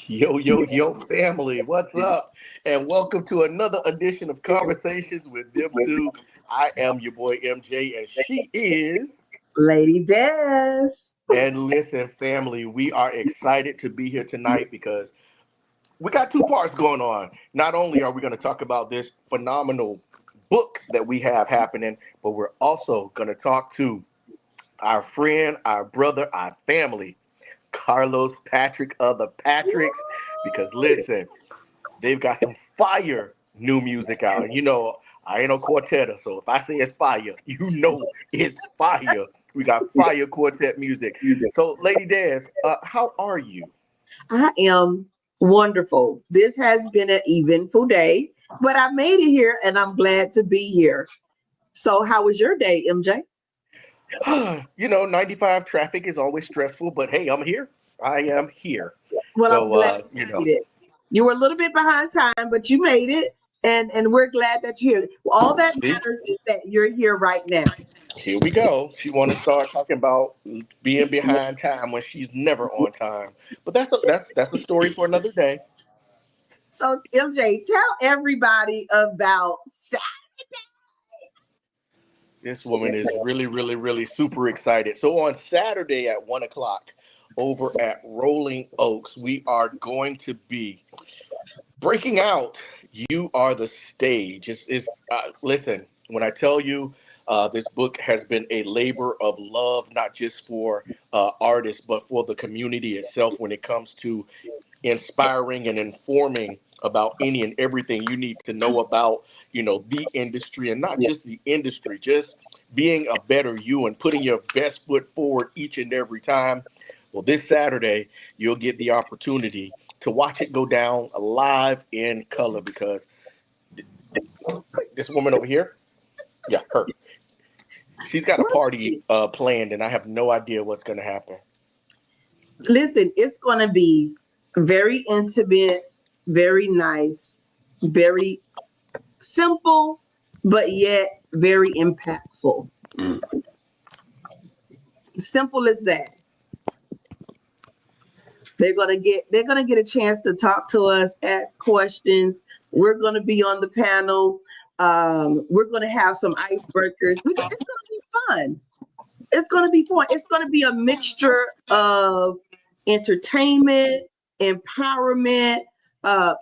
Yo, yo, yo, family, what's up? And welcome to another edition of Conversations with Them Two. I am your boy MJ, and she is. Lady Des. And listen, family, we are excited to be here tonight because we got two parts going on. Not only are we going to talk about this phenomenal book that we have happening, but we're also going to talk to our friend, our brother, our family, Carlos Patrick of the Patricks. Because listen, they've got some fire new music out. And you know, I ain't no quartet, so if I say it's fire, you know it's fire. We got fire quartet music. So, Lady Des, how are you? I am wonderful. This has been an eventful day, but I made it here and I'm glad to be here. So, how was your day, MJ? You know, 95 traffic is always stressful, but hey, I'm here. I am here. Well, I'm So, glad you you know, made it. You were a little bit behind time, but you made it, and we're glad that you're here. All that see, matters is that you're here right now. here we go. She want to start talking about being behind time when she's never on time. But that's a story for another day. So, MJ, tell everybody about This woman is really, really, really super excited. So on Saturday at 1 o'clock over at Rolling Oaks, we are going to be breaking out. You are the stage. Listen, when I tell you this book has been a labor of love, not just for artists, but for the community itself when it comes to inspiring and informing about any and everything you need to know about, you know, the industry, and not just the industry, just being a better you and putting your best foot forward each and every time. Well, this Saturday, you'll get the opportunity to watch it go down live in color because this woman over here, yeah, her, she's got a party planned, and I have no idea what's going to happen. Listen, it's going to be very intimate, very nice, very simple, but yet very impactful. Simple as that. They're gonna get a chance to talk to us, ask questions. We're gonna be on the panel. We're gonna have some icebreakers. It's gonna be fun. It's going to be fun. It's going to be a mixture of entertainment, empowerment,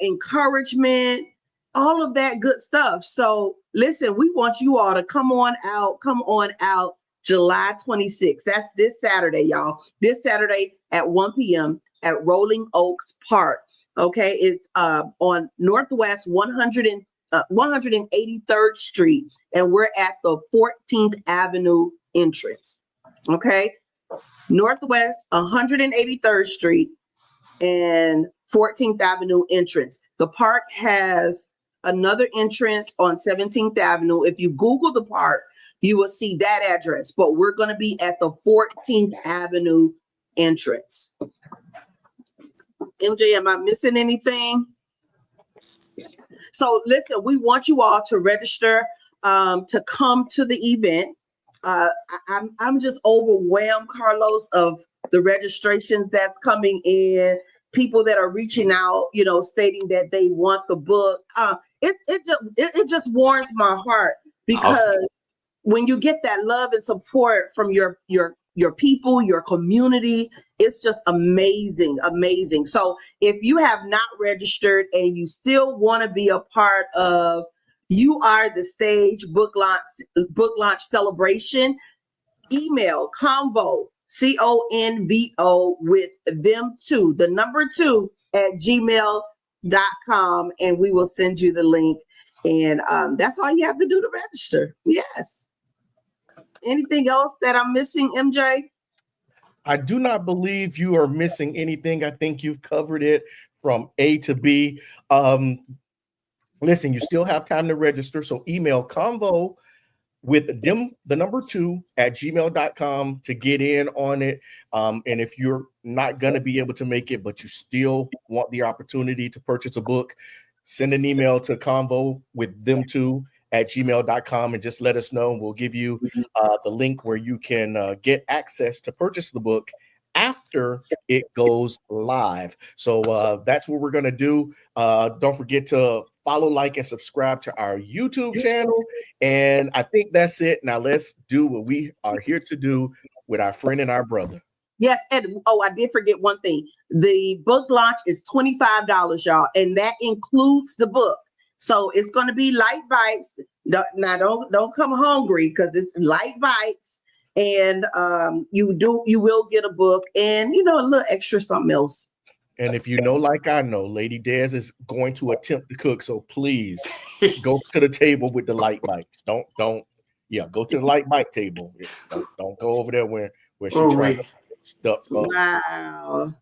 encouragement, all of that good stuff. So listen, we want you all to come on out. Come on out July 26th. That's this Saturday, y'all. This Saturday at 1 p.m. at Rolling Oaks Park. Okay. It's on Northwest 183rd Street. And we're at the 14th Avenue entrance. Okay. Northwest 183rd Street and 14th Avenue entrance. The park has another entrance on 17th Avenue. If you Google the park, you will see that address, but we're going to be at the 14th Avenue entrance. MJ, am I missing anything? So listen, we want you all to register to come to the event. I'm just overwhelmed, Carlos, of the registrations that's coming in. People that are reaching out, you know, stating that they want the book. It just warms my heart because when you get that love and support from your your people, your community. It's just amazing, amazing. So if you have not registered and you still want to be a part of You Are the Stage book launch celebration, email convo, CONVO with them two, the number two at gmail.com, and we will send you the link. And that's all you have to do to register. Yes. Anything else that I'm missing, MJ? I do not believe you are missing anything. I think you've covered it from A to B. Listen, you still have time to register. So email convo with them, the number two at gmail.com to get in on it. And if you're not going to be able to make it, but you still want the opportunity to purchase a book, send an email to convo with them two at gmail.com and just let us know. We'll give you the link where you can get access to purchase the book after it goes live. So that's what we're going to do. Don't forget to follow, like, and subscribe to our YouTube channel. And I think that's it. Now let's do what we are here to do with our friend and our brother. Yes, and I did forget one thing. The book launch is $25, y'all, and that includes the book. So it's going to be light bites. Now don't come hungry, because it's light bites, and you will get a book and a little extra something else. And if you know, like I know, Lady Des is going to attempt to cook, so please go to the table with the light bites. Don't go to the light bite table. Don't go over there where she's trying to stuff up. Wow.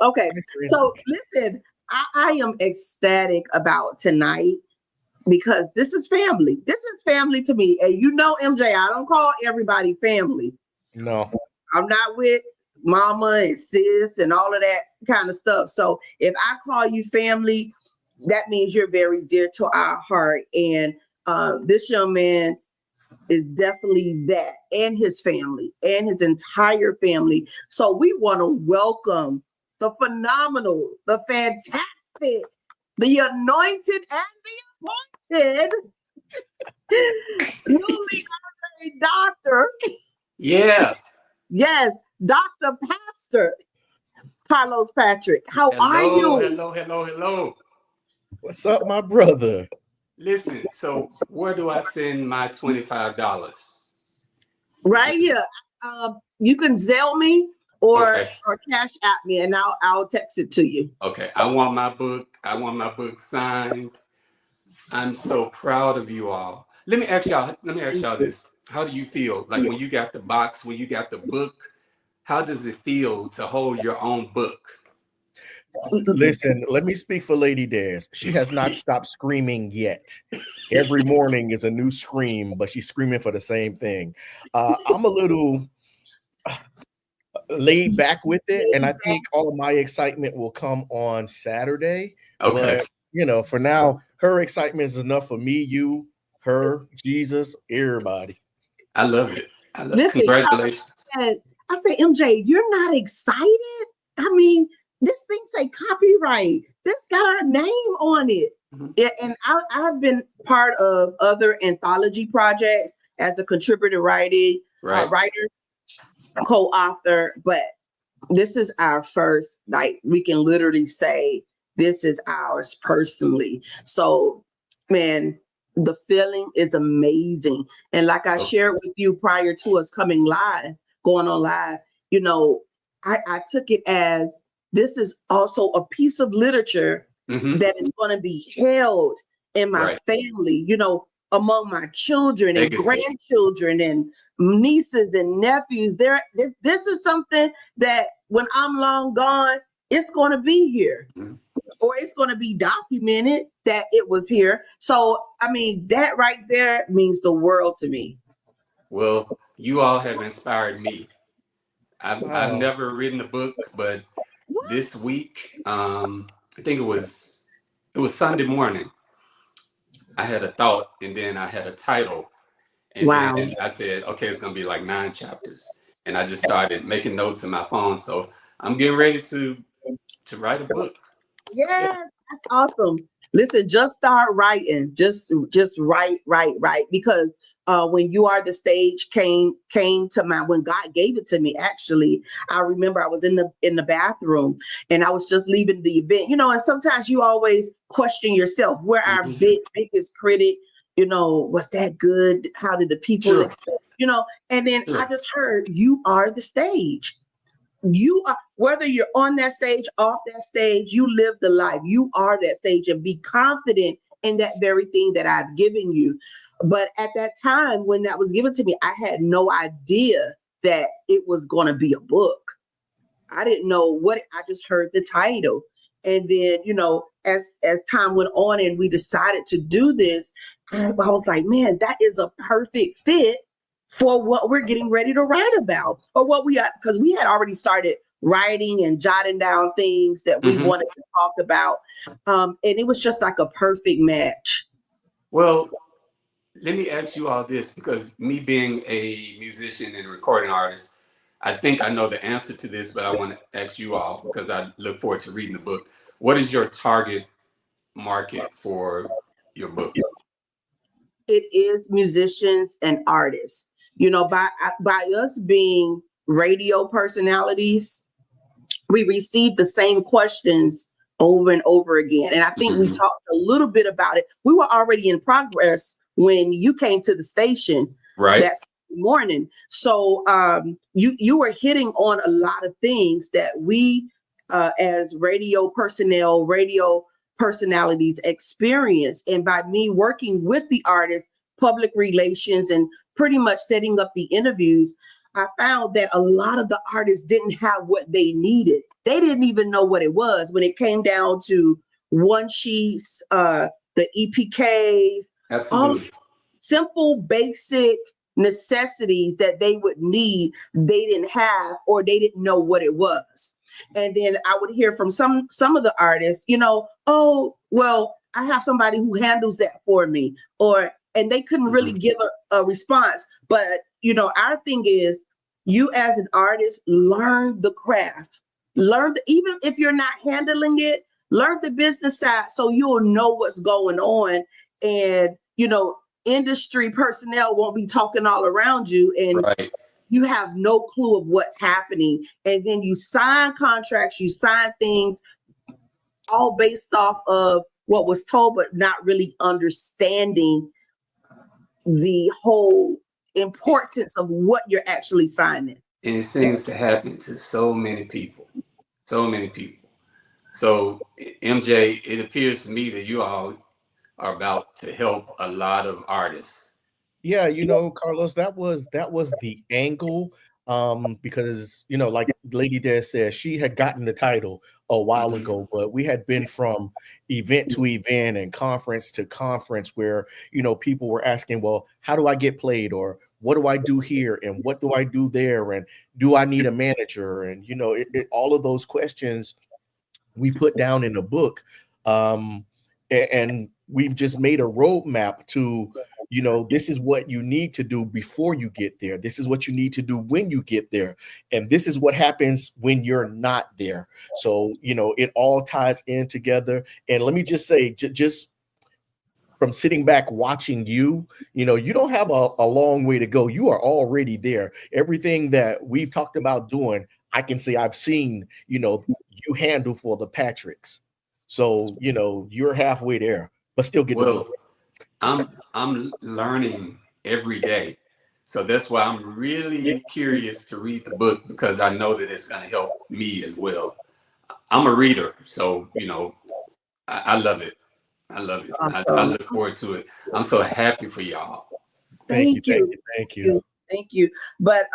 Okay, so listen, I am ecstatic about tonight, because this is family. This is family to me. And MJ, I don't call everybody family. No. I'm not with mama and sis and all of that kind of stuff. So if I call you family, that means you're very dear to our heart. And this young man is definitely that, and his family, and his entire family. So we want to welcome the phenomenal, the fantastic, the anointed, and the appointed newly honored doctor. Yeah. Yes, Dr. Pastor Carlos Patrick. How are you? Hello. What's up, my brother? Listen, so where do I send my $25? Right here. You can Zelle me or Cash App me, and I'll text it to you. Okay. I want my book signed. I'm so proud of you all. Let me ask y'all this. How do you feel? Like when you got the box, when you got the book, how does it feel to hold your own book? Listen, let me speak for Lady Des. She has not stopped screaming yet. Every morning is a new scream, but she's screaming for the same thing. I'm a little laid back with it, and I think all of my excitement will come on Saturday. Okay. But for now, her excitement is enough for me, you, her, Jesus, everybody. I love it. Listen, congratulations. I say, MJ, you're not excited? I mean, this thing say copyright. This got our name on it. Mm-hmm. And I've been part of other anthology projects as a contributor writer, co-author, but this is our first, like, we can literally say this is ours personally. So, man, the feeling is amazing. And like I shared with you prior to us going on live, I took it as this is also a piece of literature that is going to be held in my family, among my children and grandchildren and nieces and nephews. This is something that when I'm long gone, it's going to be here. Or it's going to be documented that it was here. So, I mean, that right there means the world to me. Well, you all have inspired me. I've never written a book, but this week, I think it was Sunday morning, I had a thought, and then I had a title. And then I said, okay, it's going to be like 9 chapters. And I just started making notes in my phone. So I'm getting ready to write a book. Yes, that's awesome. Listen, just start writing. Just write. Because when You Are the Stage came to my, when God gave it to me, actually, I remember I was in the bathroom and I was just leaving the event, and sometimes you always question yourself. We're our biggest critic, was that good? How did the people Sure. accept, and then I Sure. just heard, you are the stage. You are, whether you're on that stage, off that stage, you live the life. You are that stage, and be confident in that very thing that I've given you. But at that time when that was given to me, I had no idea that it was going to be a book. I didn't know what, I just heard the title. And then, as time went on and we decided to do this, I was like, man, that is a perfect fit for what we're getting ready to write about, or what we are, because we had already started writing and jotting down things that we wanted to talk about. And it was just like a perfect match. Well, let me ask you all this, because me being a musician and recording artist, I think I know the answer to this, but I want to ask you all, because I look forward to reading the book. What is your target market for your book? It is musicians and artists. By us being radio personalities, we receive the same questions over and over again. And I think we talked a little bit about it. We were already in progress when you came to the station that morning. So you were hitting on a lot of things that we, as radio personnel, radio personalities, experience. And by me working with the artists, public relations, and pretty much setting up the interviews, I found that a lot of the artists didn't have what they needed. They didn't even know what it was when it came down to one sheets, the EPKs, Absolutely. all simple, basic necessities that they would need, they didn't have, or they didn't know what it was. And then I would hear from some of the artists, oh, well, I have somebody who handles that for me, and they couldn't really give a response. But, our thing is, you as an artist, learn the craft, even if you're not handling it, learn the business side so you'll know what's going on. And, industry personnel won't be talking all around you, and you have no clue of what's happening. And then you sign contracts, you sign things all based off of what was told, but not really understanding the whole importance of what you're actually signing. And it seems to happen to so many people. So many people. So, MJ, it appears to me that you all are about to help a lot of artists. Yeah, Carlos, that was the angle. Because like Lady Des said, she had gotten the title a while ago, but we had been from event to event and conference to conference where people were asking, well, how do I get played, or what do I do here, and what do I do there, and do I need a manager, and all of those questions we put down in the book. And we've just made a roadmap to, this is what you need to do before you get there. This is what you need to do when you get there. And this is what happens when you're not there. So, it all ties in together. And let me just say, just from sitting back watching you, you don't have a long way to go. You are already there. Everything that we've talked about doing, I can say I've seen, you handle for the Patricks. So, you're halfway there, but still get the book. I'm learning every day. So that's why I'm really curious to read the book, because I know that it's going to help me as well. I'm a reader, so, I love it. I love it. Awesome. I look forward to it. I'm so happy for y'all. Thank you. But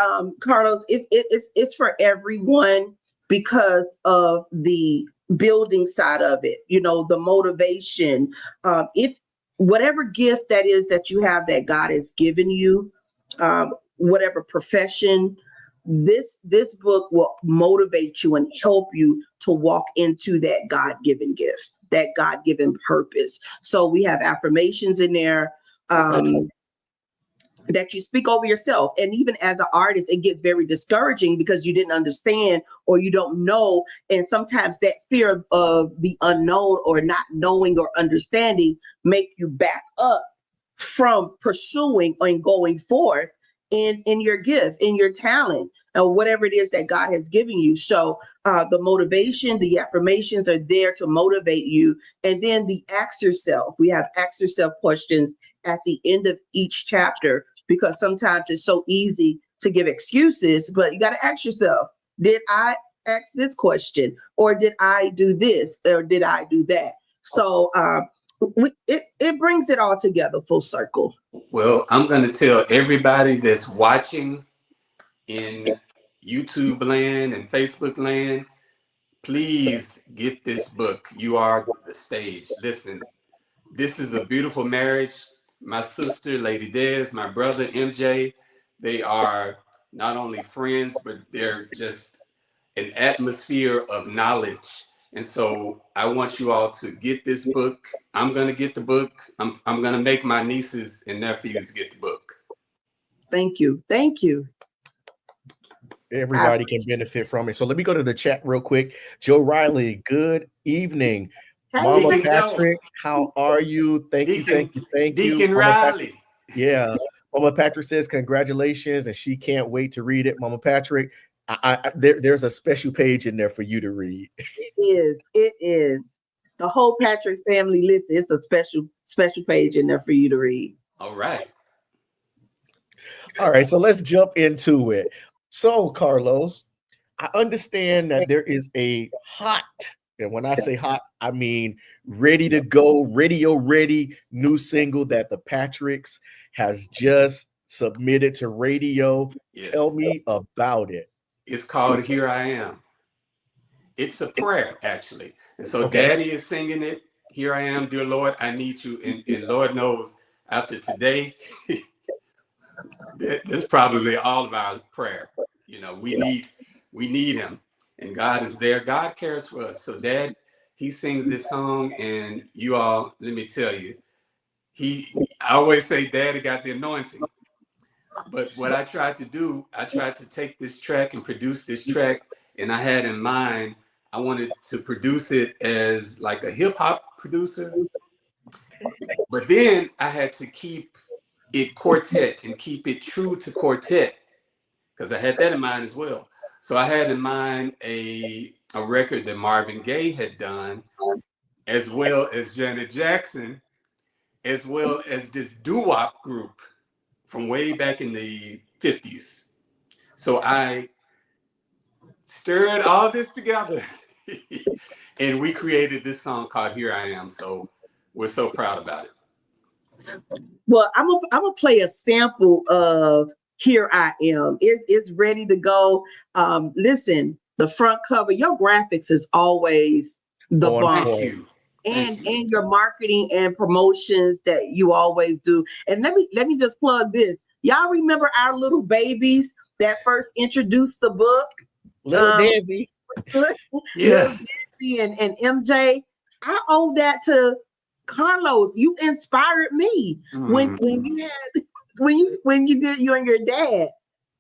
Carlos, it's for everyone because of the building side of it, the motivation. If whatever gift that is that you have that God has given you, whatever profession, this book will motivate you and help you to walk into that God-given gift, that God-given purpose. So we have affirmations in there that you speak over yourself. And even as an artist, it gets very discouraging because you didn't understand or you don't know. And sometimes that fear of the unknown or not knowing or understanding make you back up from pursuing and going forth in your gift, in your talent, or whatever it is that God has given you. So the motivation, the affirmations are there to motivate you. And then the ask yourself, we have ask yourself questions at the end of each chapter, because sometimes it's so easy to give excuses, but you got to ask yourself, did I ask this question, or did I do this, or did I do that? So it brings it all together full circle. Well, I'm going to tell everybody that's watching in YouTube land and Facebook land, please get this book. You Are the Stage. Listen, this is a beautiful marriage. My sister, Lady Des, my brother, MJ, they are not only friends, but they're just an atmosphere of knowledge. And so I want you all to get this book. I'm going to get the book. I'm going to make my nieces and nephews get the book. Thank you. Thank you. Everybody can benefit from it. So let me go to the chat real quick. Joe Riley, good evening. Hey, Mama Deacon Patrick, Joe. how are you? Thank you. Deacon Mama Riley. Patrick, yeah. Mama Patrick says congratulations, and she can't wait to read it. Mama Patrick, there's a special page in there for you to read. It is. The whole Patrick family list. It's a special page in there for you to read. All right. All right, so let's jump into it. So, Carlos, I understand that there is a hot, and when I say hot, I mean ready to go, radio ready new single that the Patricks has just submitted to radio. Yes. Tell me about it. It's called Here I Am. It's a prayer, actually. And so Okay. Daddy is singing it. Here I am, dear Lord, I need you. And Lord knows, after today, that's probably all of our prayer. You know, we need him, and God is there. God cares for us. So Dad, he sings this song, and you all, let me tell you, I always say Daddy got the anointing. But what I tried to do, I tried to take this track and produce this track, and I had in mind, I wanted to produce it as like a hip hop producer. But then I had to keep it quartet and keep it true to quartet, because I had that in mind as well. So I had in mind a record that Marvin Gaye had done, as well as Janet Jackson, as well as this doo-wop group from way back in the 50s. So I stirred all this together and we created this song called Here I Am. So we're so proud about it. Well, I'm gonna play a sample of Here I Am. It's ready to go. Listen, the front cover, your graphics is always the bomb. Thank you. And your marketing and promotions that you always do. And let me just plug this. Y'all remember our little babies that first introduced the book? Little Daisy. Yeah. Little Daisy and MJ. I owe that to Carlos. You inspired me when you did you and your dad.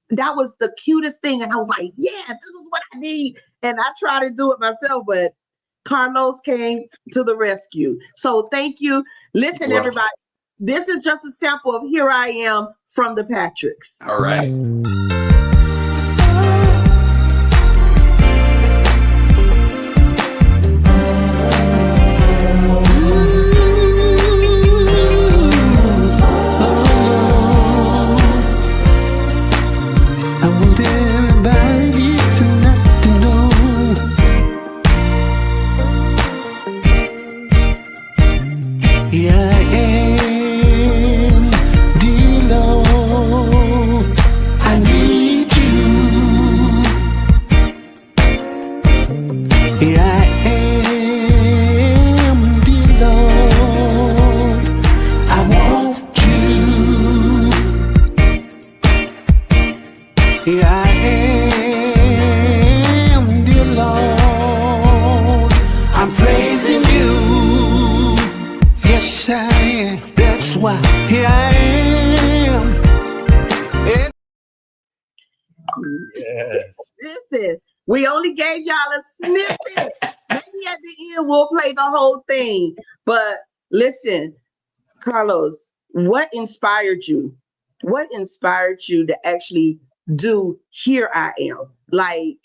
That was the cutest thing. And I was like, yeah, this is what I need. And I try to do it myself, but Carlos came to the rescue. So thank you. Listen, everybody, this is just a sample of Here I Am from the Patricks. All right. Listen, we only gave y'all a snippet. Maybe at the end we'll play the whole thing. But listen, Carlos, what inspired you? What inspired you to actually do Here I Am? Like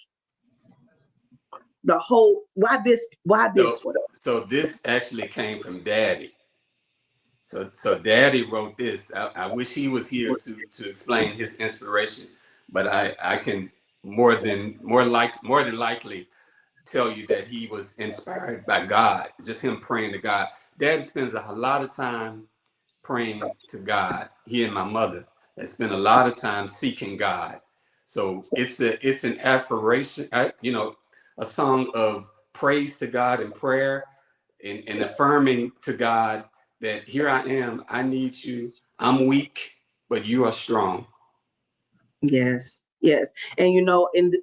the whole, why this So, one? so this actually came from Daddy. So Daddy wrote this. I wish he was here to explain his inspiration, but I can more than likely tell you that he was inspired by God. Just him praying to God. Daddy spends a lot of time praying to God. He and my mother have spent a lot of time seeking God. So it's an affirmation, a song of praise to God and prayer, and affirming to God that here I am, I need you. I'm weak, but you are strong. Yes, yes. And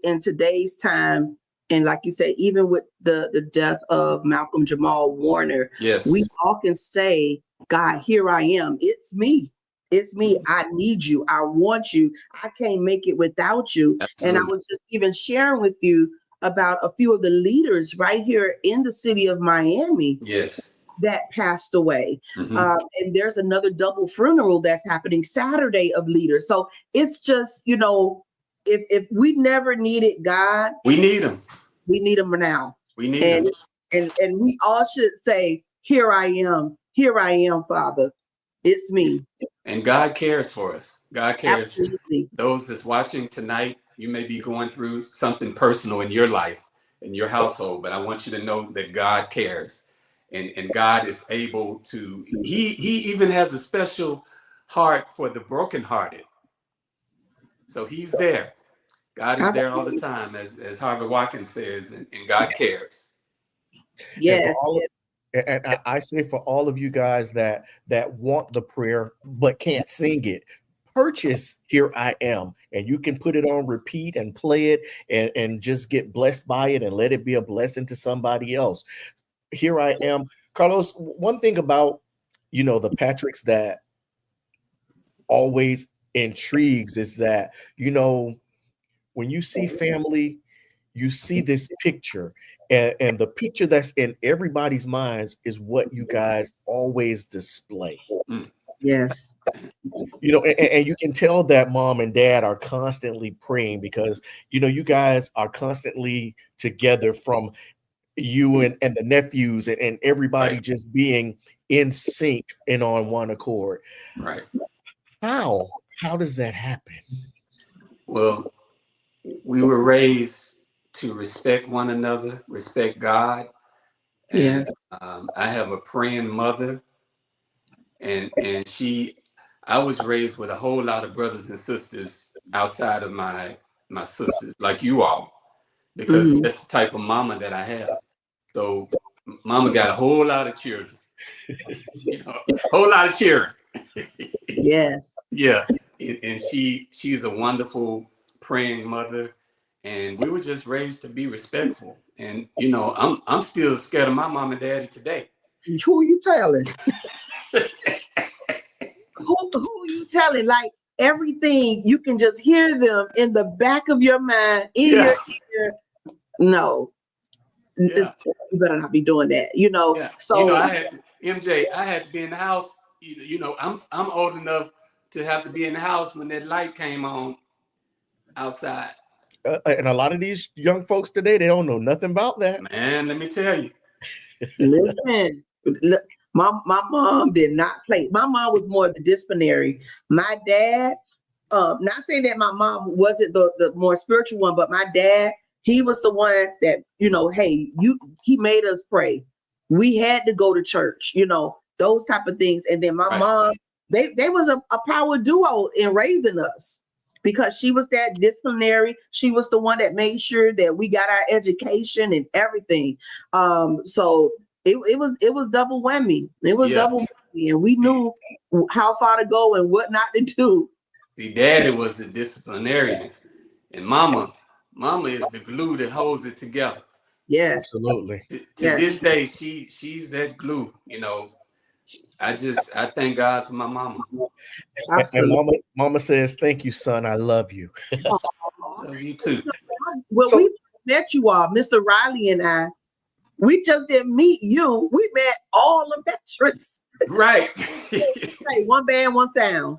in today's time, and like you say, even with the death of Malcolm Jamal Warner, we Yes, often say, God, here I am. It's me. It's me. I need you. I want you. I can't make it without you. And I absolutely. was just even sharing with you about a few of the leaders right here in the city of Miami Yes. that passed away. Hmm. And there's another double funeral that's happening Saturday of leaders. So it's just, if we never needed God, We need him. we need him now. We need And him. and we all should say, here I am, Father. It's me. And God cares for us. God cares. Absolutely. Those that's watching tonight, you may be going through something personal in your life, in your household, but I want you to know that God cares. And God is able to, he even has a special heart for the brokenhearted. So he's there. God is there all the Absolutely. time, as Harvey Watkins says, and God cares. And for Yes. all and I say for all of you guys that want the prayer but can't sing it, purchase Here I Am, and you can put it on repeat and play it and just get blessed by it and let it be a blessing to somebody else. Here I Am. Carlos, one thing about the Patricks that always intrigues is that when you see family, you see this picture, and the picture that's in everybody's minds is what you guys always display. Mm. Yes. And you can tell that mom and dad are constantly praying because you guys are constantly together, from you and the nephews and everybody Right, just being in sync and on one accord. right. How does that happen? Well, we were raised to respect one another, respect God, and Yes. I have a praying mother, and I was raised with a whole lot of brothers and sisters outside of my sisters, like you all, because Mhm. that's the type of mama that I have. So, mama got a whole lot of children, whole lot of children. Yes. Yeah, and she's a wonderful praying mother, and we were just raised to be respectful. And I'm still scared of my mom and daddy today. Who you telling? Who you telling? Like everything, you can just hear them in the back of your mind, in Yeah, your ear. No, yeah, you better not be doing that. yeah. So I had to be in the house. I'm old enough to have to be in the house when that light came on outside. And a lot of these young folks today, they don't know nothing about that. Man, let me tell you. listen, look, my mom did not play. My mom was more the disciplinary. My dad, not saying that my mom wasn't the more spiritual one, but my dad, he was the one that, hey, he made us pray. We had to go to church, those type of things. And then my Right. mom, they was a power duo in raising us because she was that disciplinary. She was the one that made sure that we got our education and everything. So it was double whammy. It was Yeah. double whammy, and we knew how far to go and what not to do. See, daddy was the disciplinarian, and mama is the glue that holds it together. Yes, Absolutely. To yes, this day, she's that glue. I thank God for my mama. And absolutely. mama says, "Thank you, son. I love you." Aw. Love you too. Well, So we met you all, Mr. Riley and I. We just didn't meet you. We met all the veterans. Right. Hey, one band, one sound.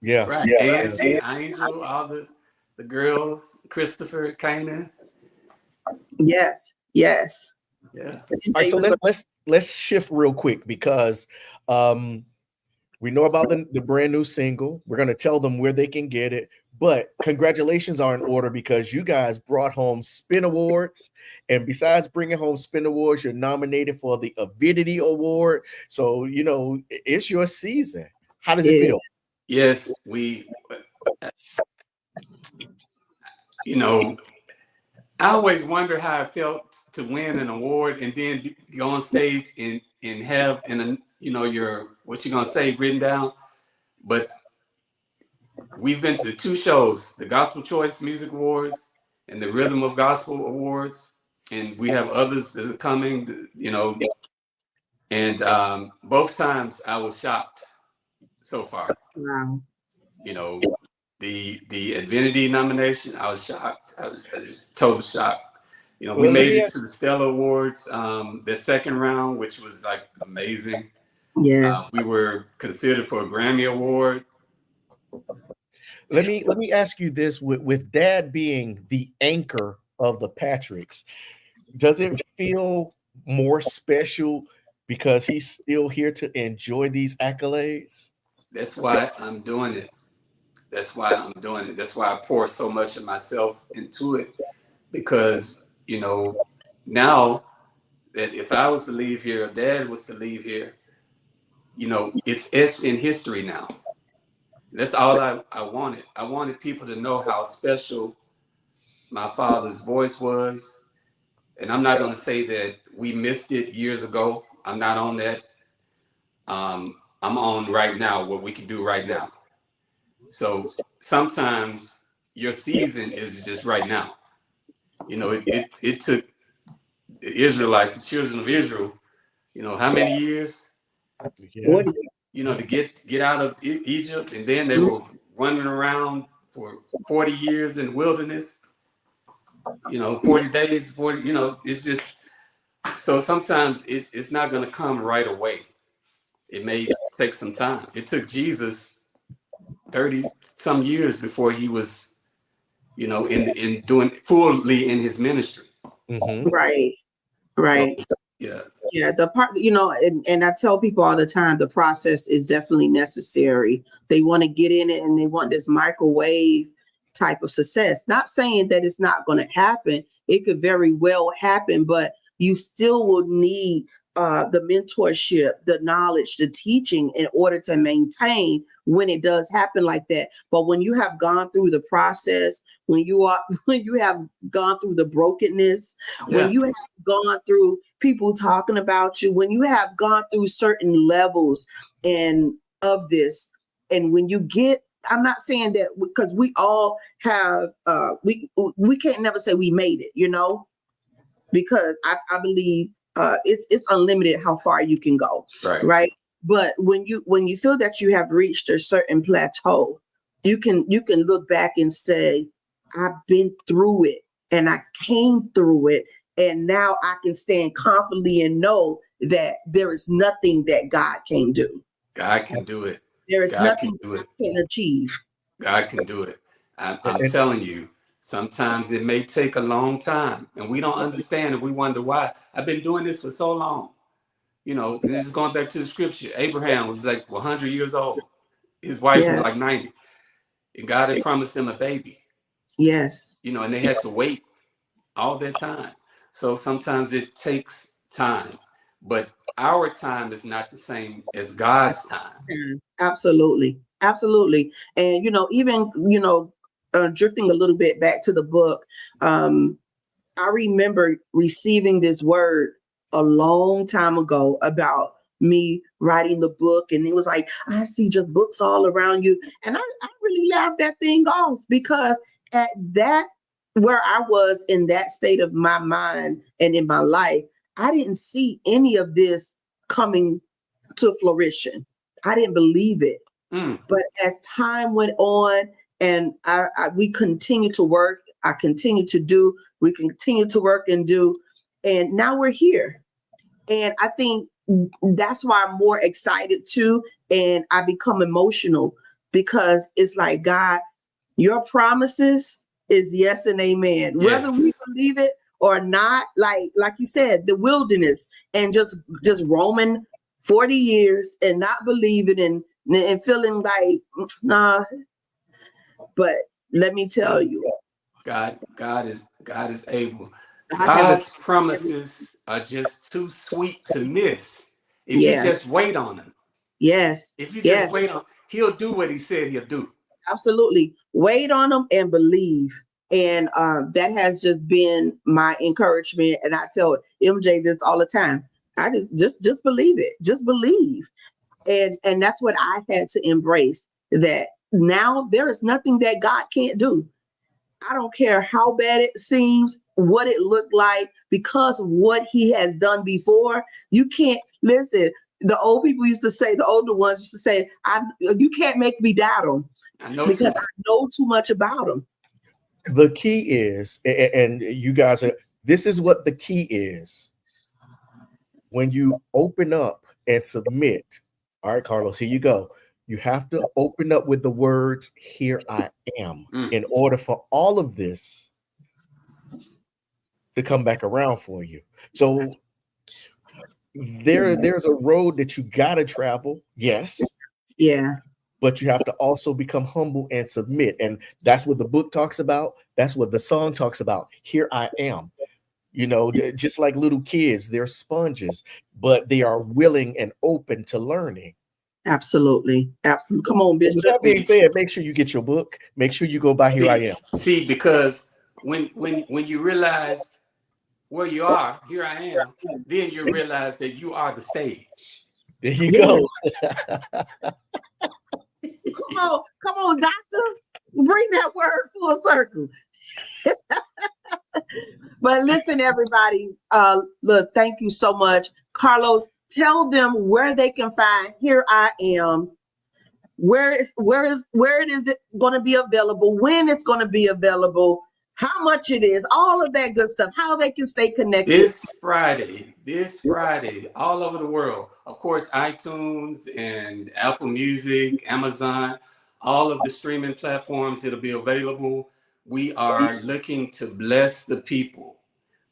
Yeah. Right. Yeah. Angie, Angel, all the girls, Christopher, Kanan. Yes, yes. Yeah. All right, so let's shift real quick because we know about the brand new single. We're gonna tell them where they can get it. But congratulations are in order because you guys brought home Spin Awards, and besides bringing home Spin Awards, you're nominated for the Avidity Award. So you know it's your season. How does it feel? Yes, you know, I always wonder how it felt to win an award and then go on stage and have your what you're gonna say written down. But we've been to the two shows, the Gospel Choice Music Awards and the Rhythm of Gospel Awards, and we have others that are coming. And both times I was shocked so far. Wow. You know, the Infinity nomination, I was shocked. I was just total shocked. You know, we made it to the Stella Awards, the second round, which was like amazing. Yes. We were considered for a Grammy Award. Let me ask you this: with Dad being the anchor of the Patricks, does it feel more special because he's still here to enjoy these accolades? That's why I'm doing it. That's why I'm doing it. That's why I pour so much of myself into it, because now that if I was to leave here, or Dad was to leave here, it's etched in history now. That's all I wanted. I wanted people to know how special my father's voice was. And I'm not going to say that we missed it years ago. I'm not on that. I'm on right now, what we can do right now. So sometimes your season is just right now. It took the Israelites, the children of Israel, how many years? Yeah. To get out of Egypt, and then they were running around for 40 years in the wilderness. 40 days, 40. It's just so sometimes it's not going to come right away. It may take some time. It took Jesus 30 some years before he was, in doing fully in his ministry. Mm-hmm. Right. Right. So, yeah. Yeah, the part, and I tell people all the time, the process is definitely necessary. They want to get in it and they want this microwave type of success. Not saying that it's not going to happen. It could very well happen, but you still will need the mentorship, the knowledge, the teaching in order to maintain when it does happen like that. But when you have gone through the process, when you have gone through the brokenness, when you have gone through people talking about you, when you have gone through certain levels and of this, and when you get, I'm not saying that because we all have we can't never say we made it, because I believe it's unlimited how far you can go, right? But when you feel that you have reached a certain plateau, you can look back and say, I've been through it and I came through it, and now I can stand confidently and know that there is nothing that God can't do. God can do it. There is nothing God can achieve. God can do it. I'm telling you, sometimes it may take a long time and we don't understand and we wonder why. I've been doing this for so long. This is going back to the scripture. Abraham was like 100 years old. His wife was like 90. And God had promised them a baby. Yes. And they had to wait all that time. So sometimes it takes time. But our time is not the same as God's time. Absolutely. Absolutely. And, even, drifting a little bit back to the book, I remember receiving this word a long time ago about me writing the book. And it was like, I see just books all around you. And I really laughed that thing off, because at that, where I was in that state of my mind and in my life, I didn't see any of this coming to fruition. I didn't believe it. But as time went on and we continue to work, I continue to do, we continue to work and do, and now we're here. And I think, that's why I'm more excited too. And I become emotional because it's like, God, your promises is yes and amen. Whether we Yes. believe it or not, like you said, the wilderness and just roaming 40 years and not believing and feeling like, nah, but let me tell you, God is able. God has a God's promises are just too sweet to miss if you yeah, just wait on him. yes, If you just yes. wait on, he'll do what he said he'll do. Absolutely. Wait on them and believe. And that has just been my encouragement. And I tell MJ this all the time. I just believe it. Just believe. And that's what I had to embrace, that now there is nothing that God can't do. I don't care how bad it seems, what it looked like, because of what he has done before. You can't listen. The old people used to say, the older ones used to say, you can't make me doubt him I know too because much. I know too much about him. The key is, and you guys are, this is what the key is. When you open up and submit, all right, Carlos, here you go. You have to open up with the words, here I am, in order for all of this to come back around for you. So there's a road that you gotta travel, yes. Yeah. But you have to also become humble and submit. And that's what the book talks about. That's what the song talks about. Here I am. You know, just like little kids, they're sponges, but they are willing and open to learning. Absolutely. Absolutely. Come on, With Bishop. that being said, make sure you get your book. Make sure you go by Here I Am. See, because when you realize where you are, here I am, then you realize that you are the stage. There you Yeah. go. Come on, doctor. Bring that word full circle. But listen, everybody, look, thank you so much. Carlos, tell them where they can find Here I Am. Where it is it going to be available? When it's going to be available? How much it is? All of that good stuff. How they can stay connected. This Friday, all over the world. Of course, iTunes and Apple Music, Amazon, all of the streaming platforms, it'll be available. We are looking to bless the people.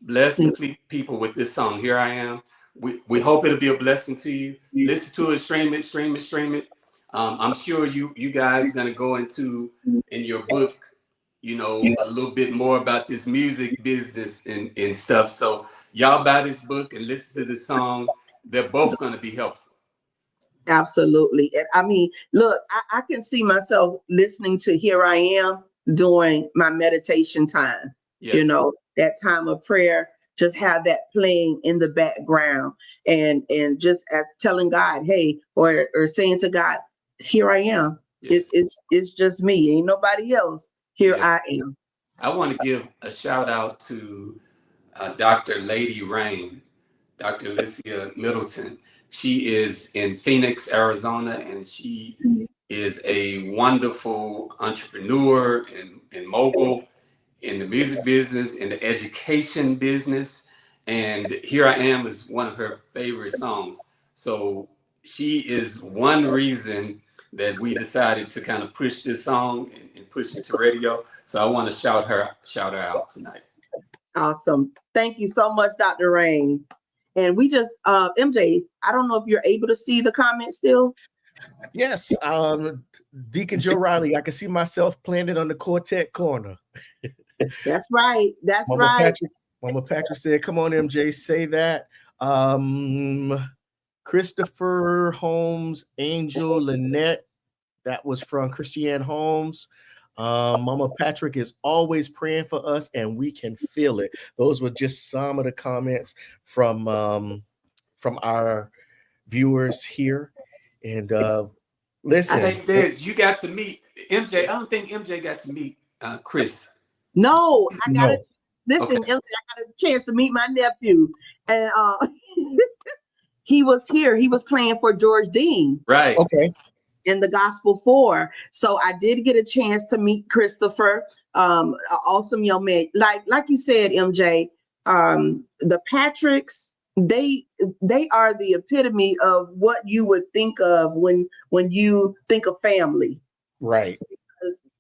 Bless the people with this song. Here I am. We hope it'll be a blessing to you. Listen to it, stream it, stream it, stream it. I'm sure you guys are gonna go into in your book, you know, a little bit more about this music business and stuff. So y'all buy this book and listen to the song. They're both gonna be helpful. Absolutely. And I mean, look, I can see myself listening to Here I Am during my meditation time. Yes. You know, that time of prayer, just have that playing in the background and just telling God, hey, or saying to God, here I am. Yes. It's just me. Ain't nobody else. Here Yes. I am. I want to give a shout out to Dr. Lady Rain, Dr. Alicia Middleton. She is in Phoenix, Arizona, and she is a wonderful entrepreneur and mogul in the music business, in the education business. And Here I Am is one of her favorite songs. So she is one reason that we decided to kind of push this song and push it to radio. So I want to shout her out tonight. Awesome. Thank you so much, Dr. Rain. And we just, MJ, I don't know if you're able to see the comments still. Yes, Deacon Joe Riley, I can see myself planted on the quartet corner. That's right. That's Mama right. Mama Patrick said, come on, MJ, say that. Christopher Holmes, Angel, Lynette, that was from Christiane Holmes. Mama Patrick is always praying for us, and we can feel it. Those were just some of the comments from our viewers here. And listen, Say this, you got to meet MJ. I don't think MJ got to meet Chris. No, I got no. listen, MJ, I got a chance to meet my nephew. And he was here. He was playing for George Dean. Right. Okay. In the Gospel 4. So I did get a chance to meet Christopher. An awesome young man. Like you said, MJ, the Patricks they are the epitome of what you would think of when you think of family. Right.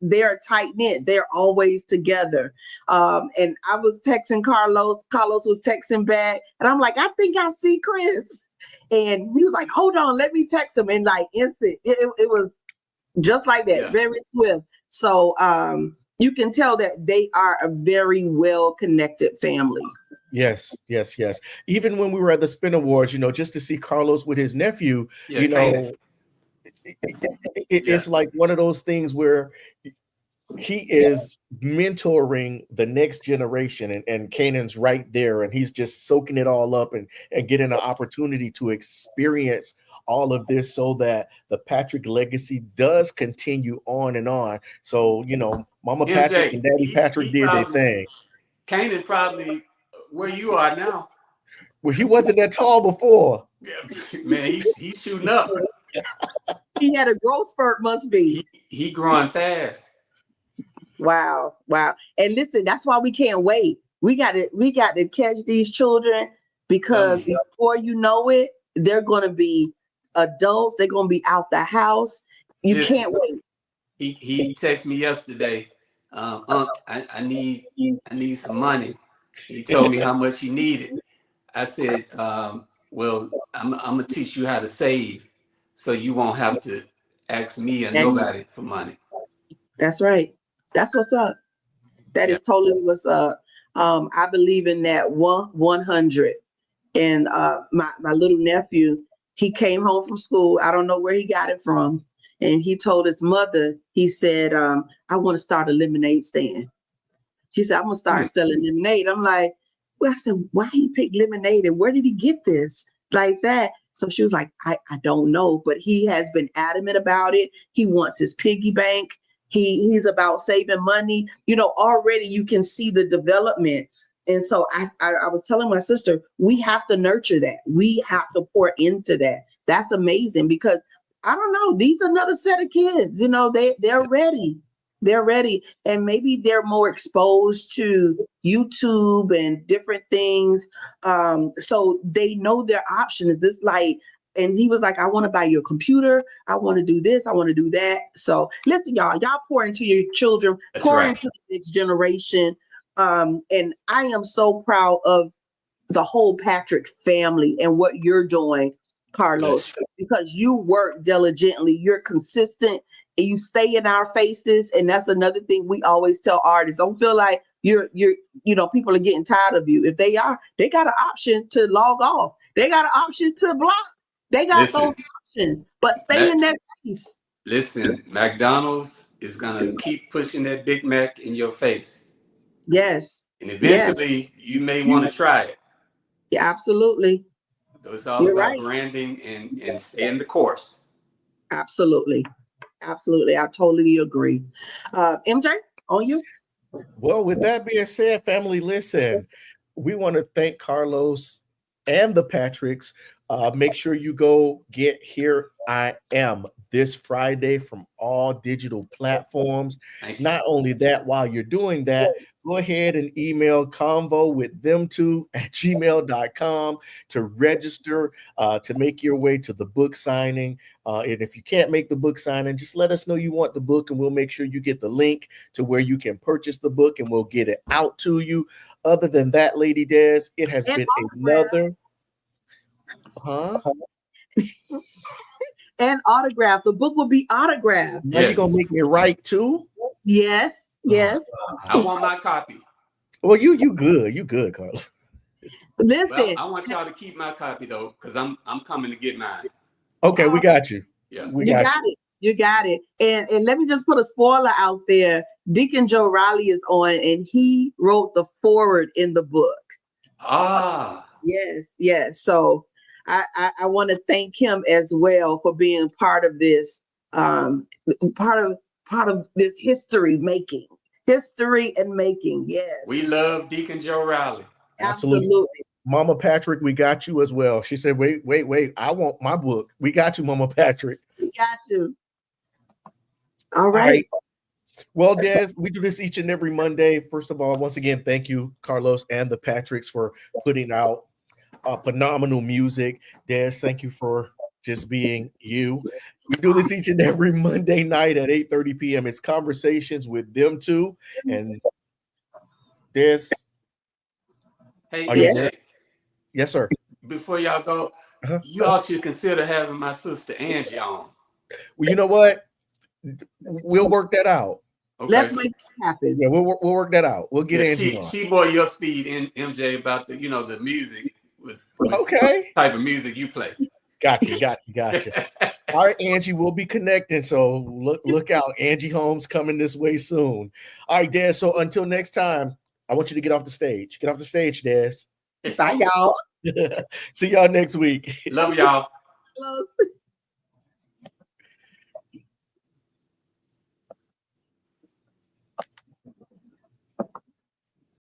They're tight knit. They're always together. And I was texting Carlos. Carlos was texting back, and I'm like, I think I see Chris. And he was like, hold on, let me text him. And like instant, it was just like that, Yeah. very swift. So you can tell that they are a very well connected family. Yes, yes, yes. Even when we were at the Spin Awards, just to see Carlos with his nephew, Yeah, Kanan. it's like one of those things where he is mentoring the next generation, and Kanan's right there, and he's just soaking it all up and getting an opportunity to experience all of this so that the Patrick legacy does continue on and on. So, Mama MJ, Patrick and Daddy Patrick he did their probably, thing. Kanan probably where you are now. Well, he wasn't that tall before. Yeah, man, he's shooting up. He had a growth spurt, must be. He growing fast. Wow. And listen, that's why we can't wait. We got to catch these children, because before you know it, they're going to be adults. They're going to be out the house. You can't wait. He texted me yesterday. Unc, I need some money. He told me how much he needed. I said, well, I'm gonna teach you how to save, so you won't have to ask me or nobody for money. That's right. That's what's up. That is totally what's up. I believe in that 100. And my little nephew, he came home from school. I don't know where he got it from. And he told his mother, he said, I want to start a lemonade stand. He said, I'm going to start selling lemonade. I'm like, well, I said, why he pick lemonade, and where did he get this like that? So she was like, I don't know, but he has been adamant about it. He wants his piggy bank. He's about saving money. Already you can see the development. And so I was telling my sister, we have to nurture that. We have to pour into that. That's amazing, because I don't know, these are another set of kids, they're ready. They're ready. And maybe they're more exposed to YouTube and different things. So they know their option. Is this like, and he was like, I want to buy you a computer. I want to do this. I want to do that. So listen, y'all pour into your children, pour into the next generation. And I am so proud of the whole Patrick family and what you're doing, Carlos, because you work diligently, you're consistent, and you stay in our faces. And that's another thing we always tell artists. Don't feel like you're people are getting tired of you. If they are, they got an option to log off. They got an option to block. They got those options, but stay in that face. Listen, McDonald's is gonna keep pushing that Big Mac in your face. Yes. And eventually you may want to try it. Yeah, absolutely. So it's all about branding and staying the course. Absolutely. I totally agree. MJ, on you. Well, with that being said, family, listen, we want to thank Carlos and the Patricks. Make sure you go get Here I Am this Friday from all digital platforms. Not only that, while you're doing that, go ahead and email convo@gmail.com to register, to make your way to the book signing. And if you can't make the book signing, just let us know you want the book, and we'll make sure you get the link to where you can purchase the book, and we'll get it out to you. Other than that, Lady Des, it has been another... And autograph. The book will be autographed. Now you're gonna make me write too? Yes. I want my copy. Well, you good, Carlos. Listen, I want y'all to keep my copy though, because I'm coming to get mine. Okay, we got you. Yeah, You got it. And let me just put a spoiler out there. Deacon Joe Riley is on, and he wrote the foreword in the book. Yes. So I want to thank him as well for being part of this, part of this history and making. Yes. We love Deacon Joe Riley. Absolutely. Mama Patrick, we got you as well. She said, wait. I want my book. We got you, Mama Patrick. We got you. All right. Well, Des, we do this each and every Monday. First of all, once again, thank you, Carlos and the Patricks, for putting out phenomenal music. Des, thank you for just being you. We do this each and every Monday night at 8:30 p.m. It's Conversations with Them Two. And Des, Hey, are you Yeah. there? MJ, Yes, sir. before y'all go, Uh-huh. you all should consider having my sister Angie on. Well, you know what? We'll work that out. Okay. Let's make it happen. Yeah, we'll work that out. We'll get Yeah, Angie on. she more your speed in MJ about the the music with Okay. type of music you play. Gotcha. All right, Angie, we'll be connecting. So look out. Angie Holmes coming this way soon. All right, Des. So until next time, I want you to get off the stage. Get off the stage, Des. Bye, y'all. See y'all next week. Love y'all. Love.